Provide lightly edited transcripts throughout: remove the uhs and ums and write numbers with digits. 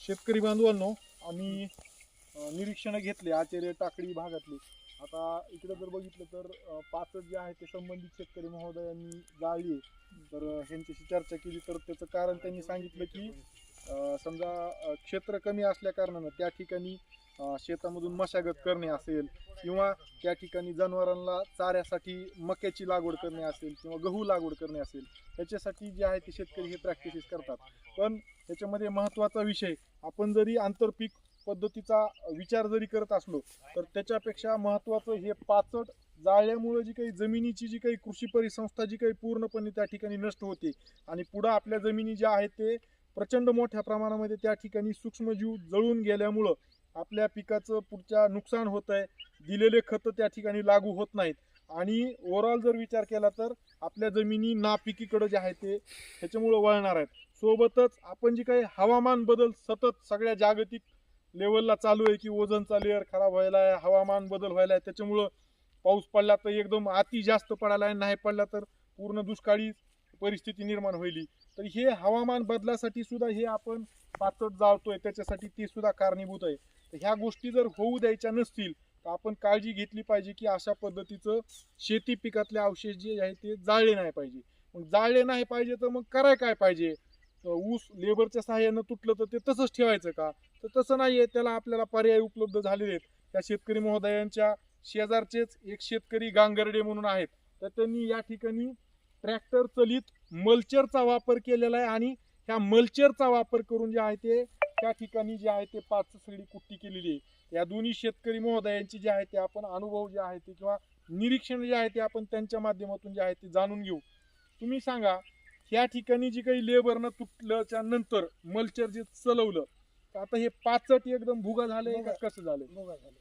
शेतकरी बांधवांनो, आम्ही निरीक्षण घेतले आचेरे टाकळी भागातले. आता इकडे जर बघितलं तर पाचट जे आहे ते संबंधित शेतकरी महोदयांनी जाळली आहे. तर ह्यांच्याशी चर्चा केली तर त्याचं कारण त्यांनी सांगितलं की समजा क्षेत्र कमी असल्या कारणानं त्या ठिकाणी शेतामधून मशागत करणे असेल किंवा त्या ठिकाणी जनावरांना चाऱ्यासाठी मक्याची लागवड करणे असेल किंवा गहू लागवड करणे असेल, त्याच्यासाठी जे आहे ते शेतकरी हे प्रॅक्टिसेस करतात. पण त्याच्यामध्ये महत्त्वाचा विषय, आपण जरी आंतरपीक पद्धतीचा विचार जरी करत असलो तर त्याच्यापेक्षा महत्त्वाचं हे पाचट जाळल्यामुळे जी काही जमिनीची जी काही कृषी परिसंस्था जी काही पूर्णपणे त्या ठिकाणी नष्ट होते आणि पुढे आपल्या जमिनी ज्या आहेत ते प्रचंड मोठ्या प्रमाणामध्ये त्या ठिकाणी सूक्ष्मजीव जळून गेल्यामुळं आपल्या पिकाचं पुढच्या नुकसान होत आहे. दिलेले खतं त्या ठिकाणी लागू होत नाहीत आणि ओव्हरऑल जर विचार केला तर आपल्या जमिनी नापिकीकडे जे आहे ते ह्याच्यामुळं वळणार आहेत. सोबतच आपण जी काही हवामान बदल सतत सगळ्या जागतिक लेवलला चालू आहे की ओझोनचा लेअर खराब व्हायला आहे, हवामान बदल व्हायला आहे, त्याच्यामुळं पाऊस पडला तर एकदम अति जास्त पडायला आहे, नाही पडला तर पूर्ण दुष्काळी परिस्थिती निर्माण होईल. तर हे हवामान बदलासाठी सुद्धा हे आपण पाचट जाळतोय, त्याच्यासाठी ते सुद्धा कारणीभूत आहे. तर ह्या गोष्टी जर होऊ द्यायच्या नसतील तर आपण काळजी घेतली पाहिजे की अशा पद्धतीचं शेती पिकातले अवशेष जे आहे ते जाळले नाही पाहिजे. मग जाळले नाही पाहिजे तर मग कराय काय पाहिजे? ऊस लेबरच्या सहाय्यानं तुटलं तर ते तसंच ठेवायचं का? तर तसं नाहीये, त्याला आपल्याला पर्याय उपलब्ध झालेले आहेत. त्या शेतकरी महोदयांच्या शेजारचेच एक शेतकरी गांगर्डे म्हणून आहेत, तर त्यांनी या ठिकाणी ट्रॅक्टर चलित मल्चरचा वापर केलेला आहे आणि ह्या मल्चरचा वापर करून जे आहे ते त्या ठिकाणी जे आहे ते 5 सडी कुट्टी केलेली आहे. या दोन्ही शेतकरी महोदयांची जे आहे ते आपण अनुभव जे आहे ते किंवा निरीक्षण जे आहे ते आपण त्यांच्या माध्यमातून जे आहे ते जाणून घेऊ. तुम्ही सांगा, या ठिकाणी जी काही लेबरनं तुटल्याच्या नंतर मल्चर जे चलवलं तर आता हे पाचट एकदम भुगा झालंय का कसं झालंय? भुगा झाले.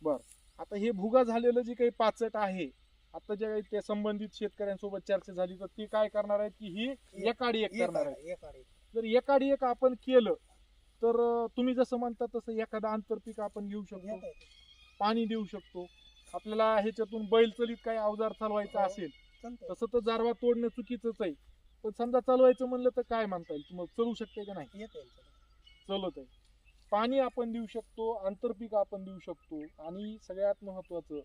बर, आता हे भुगा झालेलं जे काही पाचट आहे, आता जे काही त्या संबंधित शेतकऱ्यांसोबत चर्चा झाली तर ते काय करणार आहेत की ही एकाडी एक करणार आहेत. जर एकाडी एक आपण केलं तर तुम्ही जसं म्हणता तसं एखादं आंतरपीक आपण घेऊ शकतो, पाणी देऊ शकतो. आपल्याला ह्याच्यातून बैल चलित काही अवजार चालवायचा असेल तसं तर जारवा तोडणं चुकीचंच आहे. पण समजा चालवायचं म्हणलं तर काय म्हणता येईल, तुम्हाला चलू शकते का नाही? चलत आहे. पाणी आपण देऊ शकतो, आंतरपीक आपण देऊ शकतो आणि सगळ्यात महत्वाचं,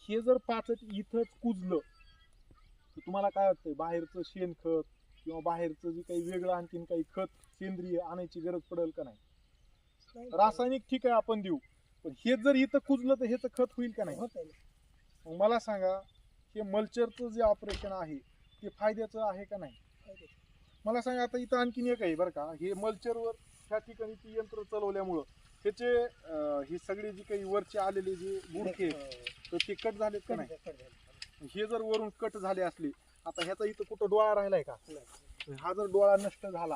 हे जर पाचट इथंच कुजलं तर तुम्हाला काय वाटतंय, बाहेरचं शेणखत किंवा बाहेरचं जे काही वेगळं आणखीन काही खत सेंद्रिय आणायची गरज पडेल का नाही? रासायनिक ठीक आहे आपण देऊ, पण हे जर इथं कुजलं तर ह्याचं खत होईल का नाही? मग मला सांगा, हे मल्चरचं जे ऑपरेशन आहे ते फायद्याचं आहे का नाही? मला सांगा, आता इथं आणखीन एक आहे बरं का, हे मल्चरवर त्या ठिकाणी ती यंत्र चालवल्यामुळं त्याचे हे सगळे जे काही वरचे आलेले जे बुडके तर ते कट झालेत का नाही? हे जर वरून कट झाले असले, आता ह्याचा इथं कुठं डोळा राहिलाय का? हा जर डोळा नष्ट झाला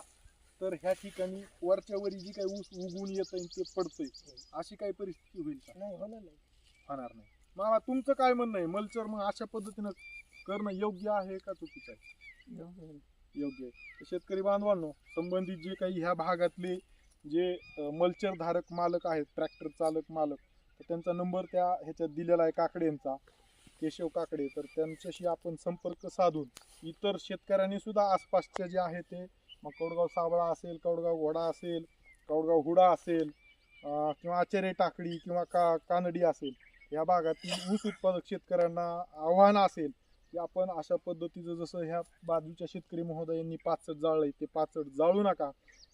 तर ह्या ठिकाणी वरच्या वरी जी काही ऊस उगवून येतंय ते पडतंय, अशी काही परिस्थिती होईल का? नाही, होणार नाही. होणार नाही. मामा, तुमचं काय म्हणणं आहे, मल्चर मग अशा पद्धतीनं करणं योग्य आहे का चुकीचं आहे? योग्य आहे. तर शेतकरी बांधवांनो, संबंधित जे काही ह्या भागातले जे मल्चर धारक मालक आहेत, ट्रॅक्टर चालक मालक, तर त्यांचा नंबर त्या ह्याच्यात दिलेला आहे, काकडे यांचा, केशव काकडे. तर त्यांच्याशी आपण संपर्क साधून इतर शेतकऱ्यांनी सुद्धा आसपासचे जे आहे ते, मग कौडगाव साबळा असेल, कौडगाव घोडा असेल, कौडगाव हुडा असेल किंवा आचेरे टाकळी किंवा कानडी असेल, या भागातील ऊस उत्पादक शेतकऱ्यांना आव्हान असेल की आपण अशा पद्धतीचं, जसं ह्या बाजूच्या शेतकरी महोदयांनी पाचट जाळलंय ते पाचट जाळू नका.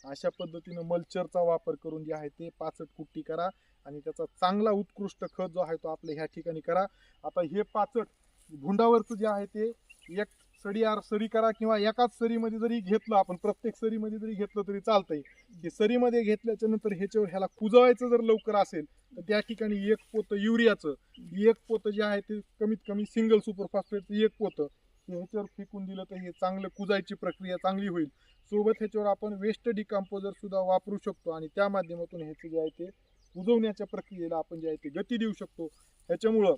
अशा पद्धतीनं मल्चरचा वापर करून जे आहे ते पाचट कुट्टी करा आणि त्याचा चांगला उत्कृष्ट खत जो आहे तो आपल्या ह्या ठिकाणी करा. आता हे पाचट भुंडावरचं जे आहे ते एक सरी करा किंवा एकाच सरीमध्ये जरी घेतलं आपण, प्रत्येक सरीमध्ये जरी घेतलं तरी चालतंय. हे सरीमध्ये घेतल्याच्या नंतर ह्याला कुजवायचं जर लवकर असेल तर त्या ठिकाणी एक पोतं युरियाचं, एक पोतं जे आहे ते कमीत कमी सिंगल सुपर फॉस्फेटचं एक पोतं ह्याच्यावर फेकून दिलं तर हे चांगलं कुजायची प्रक्रिया चांगली होईल. सोबत ह्याच्यावर आपण वेस्ट डिकम्पोजर सुद्धा वापरू शकतो आणि त्या माध्यमातून ह्याचं जे आहे ते कुजवण्याच्या प्रक्रियेला आपण जे आहे ते गती देऊ शकतो. ह्याच्यामुळं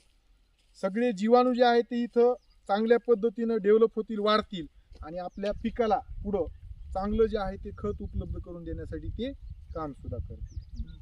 सगळे जीवाणू जे आहे ते इथं चांगल्या पद्धतीनं डेव्हलप होतील, वाढतील आणि आपल्या पिकाला पुढं चांगलं जे आहे ते खत उपलब्ध करून देण्यासाठी ते काम सुद्धा करतील.